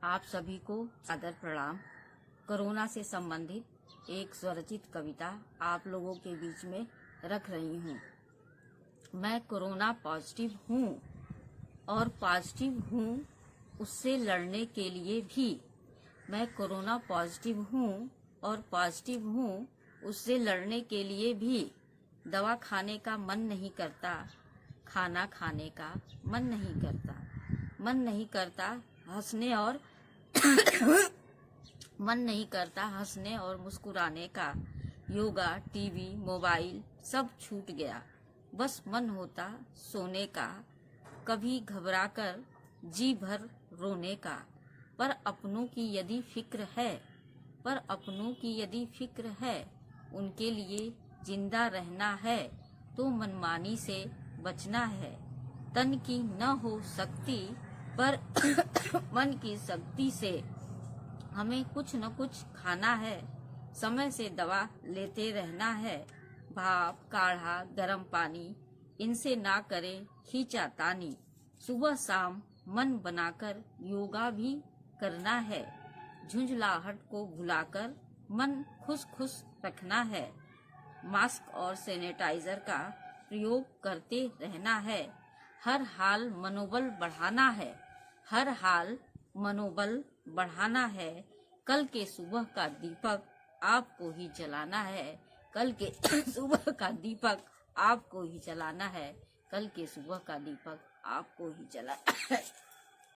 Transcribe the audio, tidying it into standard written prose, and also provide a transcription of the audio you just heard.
आप सभी को सादर प्रणाम। कोरोना से संबंधित एक स्वरचित कविता आप लोगों के बीच में रख रही हूँ। मैं कोरोना पॉजिटिव हूँ और पॉजिटिव हूँ उससे लड़ने के लिए भी। मैं कोरोना पॉजिटिव हूँ और पॉजिटिव हूँ उससे लड़ने के लिए भी। दवा खाने का मन नहीं करता, खाना खाने का मन नहीं करता, मन नहीं करता हंसने और मन नहीं करता हंसने और मुस्कुराने का। योगा, टीवी, मोबाइल सब छूट गया, बस मन होता सोने का। कभी घबराकर जी भर रोने का। पर अपनों की यदि फिक्र है, पर अपनों की यदि फिक्र है, उनके लिए जिंदा रहना है तो मनमानी से बचना है। तन की न हो सकती पर मन की शक्ति से हमें कुछ न कुछ खाना है। समय से दवा लेते रहना है। भाप, काढ़ा, गर्म पानी इनसे ना करें खींचातानी। सुबह शाम मन बनाकर योगा भी करना है। झुंझलाहट को भुलाकर मन खुश खुश रखना है। मास्क और सैनिटाइजर का प्रयोग करते रहना है। हर हाल मनोबल बढ़ाना है, हर हाल मनोबल बढ़ाना है। कल के सुबह का दीपक आपको ही जलाना है। कल के सुबह का दीपक आपको ही जलाना है। कल के सुबह का दीपक आपको ही जलाना है।